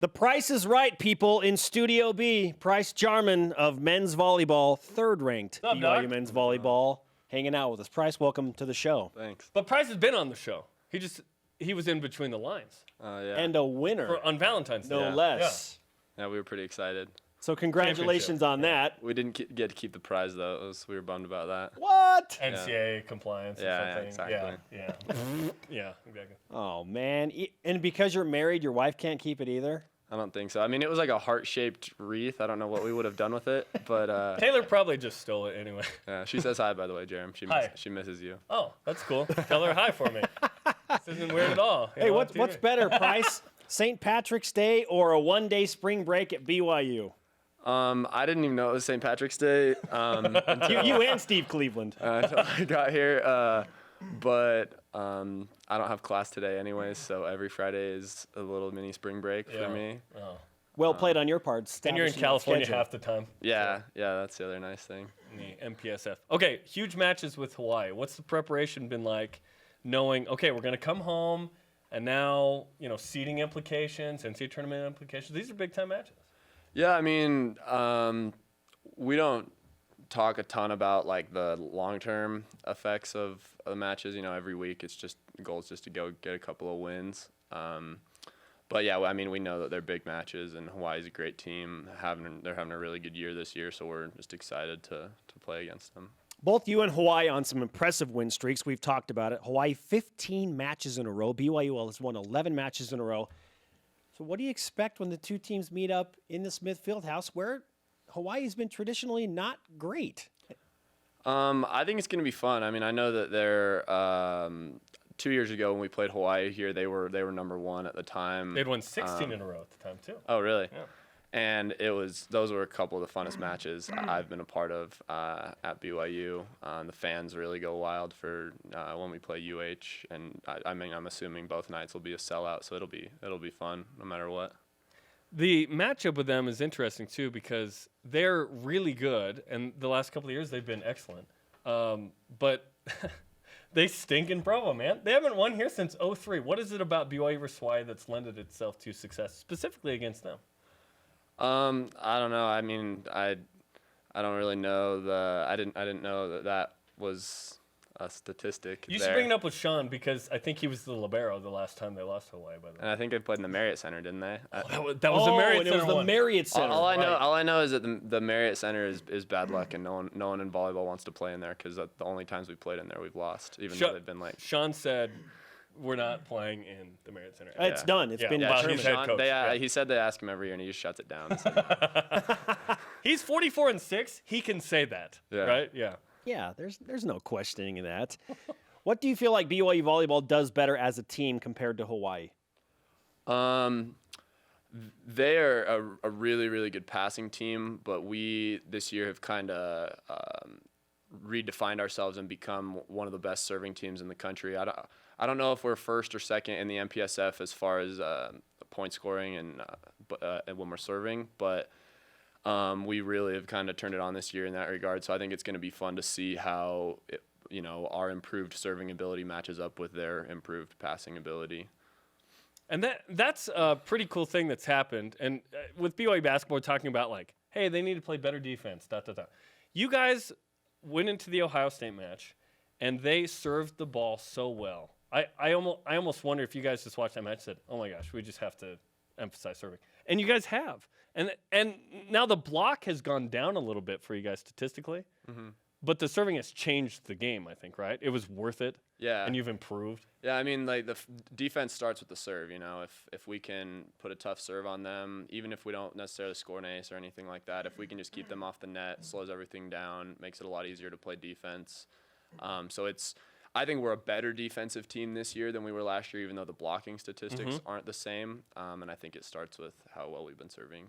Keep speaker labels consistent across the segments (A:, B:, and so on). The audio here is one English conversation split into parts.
A: The Price is Right, people, in Studio B. Price Jarman of men's volleyball, third-ranked
B: What's up,
A: BYU
B: Doc?
A: men's volleyball, hanging out with us. Price, welcome to the show.
C: Thanks.
B: But Price has been on the show. He was in between the lines
C: Yeah.
A: And a winner,
B: on Valentine's Day.
A: no
C: Yeah.
A: less.
C: Yeah, we were pretty excited.
A: So congratulations on that.
C: We didn't get to keep the prize though. We were bummed about that.
A: What?
B: NCAA compliance or
C: Yeah,
B: something.
C: exactly.
B: Yeah. Yeah, exactly.
A: Oh, man. And because you're married, your wife can't keep it either?
C: I don't think so. I mean, it was like a heart-shaped wreath. I don't know what we would have done with it, but
B: Taylor probably just stole it anyway.
C: yeah, she says hi, by the way, Jerem.
B: Hi.
C: She misses you.
B: Oh, that's cool. Tell her hi for me. This isn't weird at all. You
A: Hey,
B: know,
A: what's
B: on TV.
A: better, Price? St. Patrick's Day or a one-day spring break at BYU?
C: I didn't even know it was St. Patrick's Day
A: You and Steve Cleveland.
C: until I got here. But I don't have class today anyways, so every Friday is a little mini spring break
B: Yeah.
C: for me.
B: Oh.
A: Well played on your part.
B: And you're in
A: establishing that
B: California
A: schedule.
B: half the time.
C: Yeah, that's the other nice thing.
B: In the MPSF. Okay, huge matches with Hawaii. What's the preparation been like, knowing, okay, we're going to come home, and now, seeding implications, NCAA tournament implications. These are big-time matches.
C: Yeah, I mean, we don't talk a ton about like the long-term effects of the matches. Every week it's just goal is just to go get a couple of wins. But yeah, I mean, we know that they're big matches, and Hawaii's a great team. They're having a really good year this year, so we're just excited to play against them.
A: Both you and Hawaii on some impressive win streaks. We've talked about it. Hawaii 15 matches in a row. BYU has won 11 matches in a row. So what do you expect when the two teams meet up in the Smith Fieldhouse, where Hawaii's been traditionally not great?
C: I think it's going to be fun. I mean, I know that they're 2 years ago when we played Hawaii here, they were number one at the time.
B: They'd won 16 in a row at the time, too.
C: Oh, really?
B: Yeah.
C: And those were a couple of the funnest matches I've been a part of at BYU. The fans really go wild for when we play UH, and I'm assuming both nights will be a sellout, so it'll be fun no matter what.
B: The matchup with them is interesting, too, because they're really good, and the last couple of years they've been excellent. But they stink in Provo, man. They haven't won here since 2003. What is it about BYU versus Hawaii that's lended itself to success, specifically against them?
C: I don't know. I mean, I don't really know I didn't know that was a statistic.
B: You should bring it up with Sean, because I think he was the libero the last time they lost to Hawaii, by the way.
C: And I think they played in the Marriott Center, didn't they?
B: That was the Marriott
A: and it
B: Center
A: was the
B: one.
A: Marriott Center.
C: All I know is that the Marriott Center is bad luck, and no one in volleyball wants to play in there because the only times we've played in there we've lost, even though they've been like.
B: Sean said, we're not playing in the Marriott Center.
A: It's done. It's been
B: Wow,
A: determined.
B: he's head coach.
C: He said they ask him every year, and he just shuts it down.
B: He's 44-6. He can say that,
C: Yeah.
B: right? Yeah.
A: Yeah, there's no questioning that. What do you feel like BYU volleyball does better as a team compared to Hawaii?
C: They are a really, really good passing team, but we this year have kind of redefined ourselves and become one of the best serving teams in the country. I don't know if we're first or second in the MPSF as far as point scoring and when we're serving, but we really have kind of turned it on this year in that regard. So I think it's going to be fun to see how our improved serving ability matches up with their improved passing ability.
B: And that's a pretty cool thing that's happened. And with BYU basketball, talking about like, hey, they need to play better defense, You guys went into the Ohio State match, and they served the ball so well. I almost wonder if you guys just watched that match and said, oh, my gosh, we just have to emphasize serving. And you guys have. And now the block has gone down a little bit for you guys statistically. Mm-hmm. But the serving has changed the game, I think, right? It was worth it.
C: Yeah.
B: And you've improved.
C: Yeah, I mean, like the defense starts with the serve. If we can put a tough serve on them, even if we don't necessarily score an ace or anything like that, if we can just keep them off the net, slows everything down, makes it a lot easier to play defense. I think we're a better defensive team this year than we were last year, even though the blocking statistics aren't the same. And I think it starts with how well we've been serving.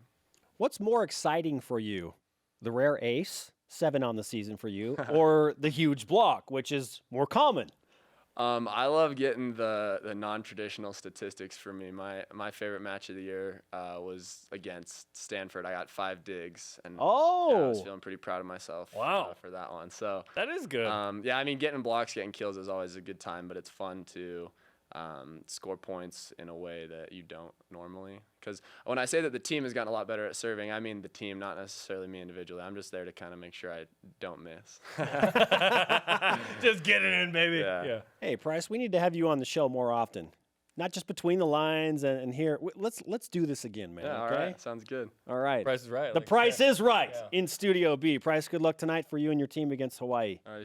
A: What's more exciting for you, the rare ace, 7 on the season for you, or the huge block, which is more common?
C: I love getting the non-traditional statistics for me. My favorite match of the year was against Stanford. I got 5 digs, and I was feeling pretty proud of myself for that one. So
B: that is good.
C: Yeah, I mean, getting blocks, getting kills is always a good time, but it's fun to score points in a way that you don't normally. Because when I say that the team has gotten a lot better at serving, I mean the team, not necessarily me individually. I'm just there to kind of make sure I don't miss.
B: Just get it in, baby.
C: Yeah.
A: Hey, Price, we need to have you on the show more often. Not just between the lines and here. Let's do this again, man.
C: Yeah,
A: okay?
C: all right. Sounds good.
A: All right.
B: Price is right.
A: The
B: like I
A: price
B: said.
A: is right
B: Yeah.
A: in Studio B. Price, good luck tonight for you and your team against Hawaii.
C: All right.